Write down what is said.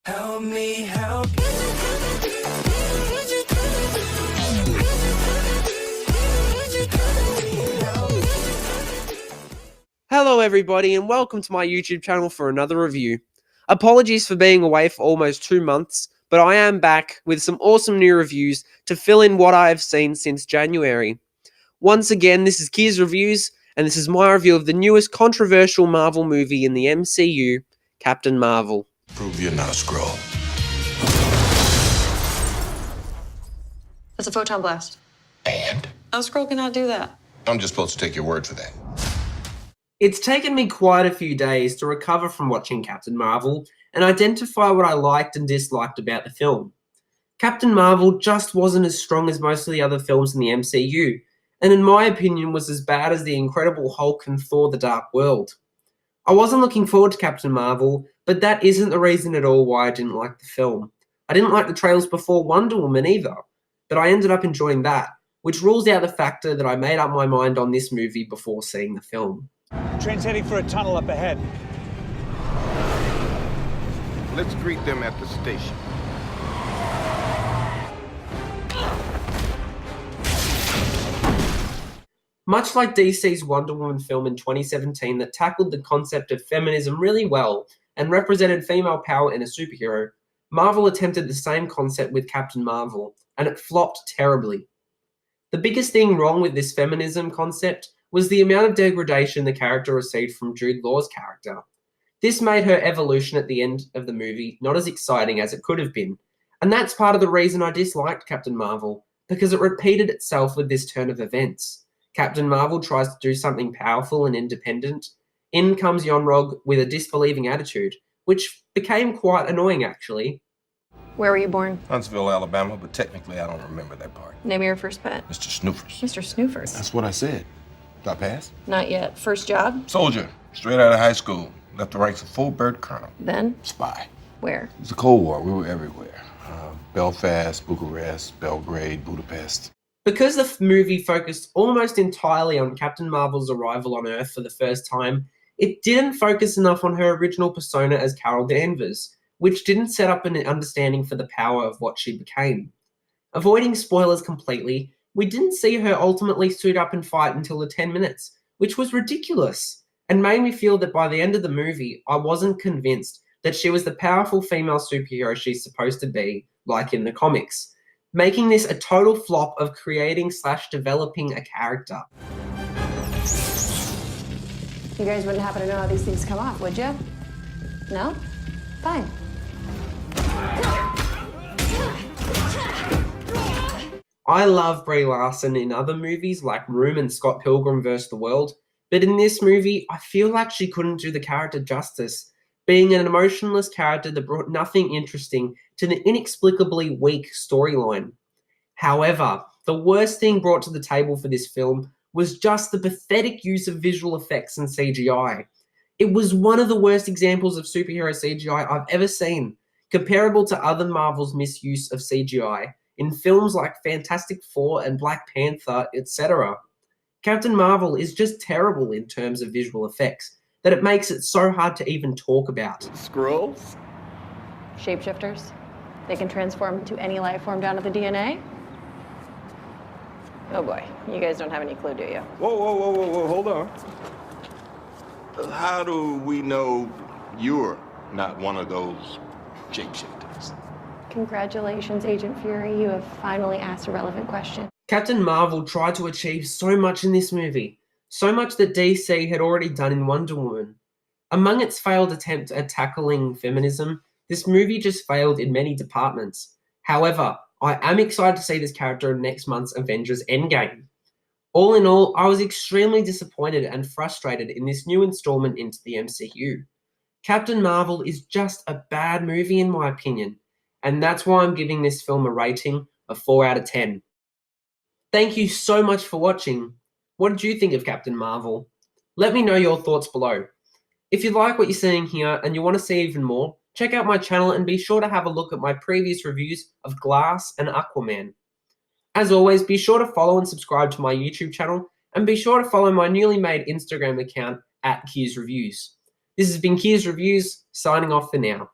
Help me help Hello everybody and welcome to my YouTube channel for another review. Apologies for being away for almost 2 months, but I am back with some awesome new reviews to fill in what I have seen since January. Once again, this is Keys Reviews, and this is my review of the newest controversial Marvel movie in the MCU, Captain Marvel. Prove you're not a Skrull. That's a photon blast. And? A Skrull cannot do that. I'm just supposed to take your word for that. It's taken me quite a few days to recover from watching Captain Marvel and identify what I liked and disliked about the film. Captain Marvel just wasn't as strong as most of the other films in the MCU, and in my opinion was as bad as The Incredible Hulk and Thor: The Dark World. I wasn't looking forward to Captain Marvel, but that isn't the reason at all why I didn't like the film. I didn't like the trailers before Wonder Woman either, but I ended up enjoying that, which rules out the factor that I made up my mind on this movie before seeing the film. Train's heading for a tunnel up ahead. Let's greet them at the station. Much like DC's Wonder Woman film in 2017 that tackled the concept of feminism really well and represented female power in a superhero, Marvel attempted the same concept with Captain Marvel, and it flopped terribly. The biggest thing wrong with this feminism concept was the amount of degradation the character received from Jude Law's character. This made her evolution at the end of the movie not as exciting as it could have been, and that's part of the reason I disliked Captain Marvel, because it repeated itself with this turn of events. Captain Marvel tries to do something powerful and independent. In comes Yon-Rogg with a disbelieving attitude, which became quite annoying actually. Where were you born? Huntsville, Alabama, but technically I don't remember that part. Name of your first pet. Mr. Snoofers. Mr. Snoofers. That's what I said. Did I pass? Not yet. First job? Soldier, straight out of high school. Left the ranks of full bird colonel. Then? Spy. Where? It was the Cold War. We were everywhere. Belfast, Bucharest, Belgrade, Budapest. Because the movie focused almost entirely on Captain Marvel's arrival on Earth for the first time, it didn't focus enough on her original persona as Carol Danvers, which didn't set up an understanding for the power of what she became. Avoiding spoilers completely, we didn't see her ultimately suit up and fight until the 10 minutes, which was ridiculous, and made me feel that by the end of the movie, I wasn't convinced that she was the powerful female superhero she's supposed to be, like in the comics, making this a total flop of creating/developing a character. You guys wouldn't happen to know how these things come off, would you? No? Fine. I love Brie Larson in other movies like Room and Scott Pilgrim vs. the World, but in this movie, I feel like she couldn't do the character justice, being an emotionless character that brought nothing interesting to the inexplicably weak storyline. However, the worst thing brought to the table for this film was just the pathetic use of visual effects and CGI. It was one of the worst examples of superhero CGI I've ever seen, comparable to other Marvel's misuse of CGI in films like Fantastic Four and Black Panther, etc. Captain Marvel is just terrible in terms of visual effects, that it makes it so hard to even talk about. Skrulls? Shapeshifters. They can transform into any life form down to the DNA. Oh boy, you guys don't have any clue, do you? Whoa, hold on. How do we know you're not one of those shapeshifters? Congratulations, Agent Fury. You have finally asked a relevant question. Captain Marvel tried to achieve so much in this movie, so much that DC had already done in Wonder Woman. Among its failed attempts at tackling feminism, this movie just failed in many departments. However, I am excited to see this character in next month's Avengers Endgame. All in all, I was extremely disappointed and frustrated in this new installment into the MCU. Captain Marvel is just a bad movie in my opinion, and that's why I'm giving this film a rating of 4 out of 10. Thank you so much for watching. What did you think of Captain Marvel? Let me know your thoughts below. If you like what you're seeing here and you want to see even more, check out my channel and be sure to have a look at my previous reviews of Glass and Aquaman. As always, be sure to follow and subscribe to my YouTube channel, and be sure to follow my newly made Instagram account @KeysReviews. This has been Keys Reviews, signing off for now.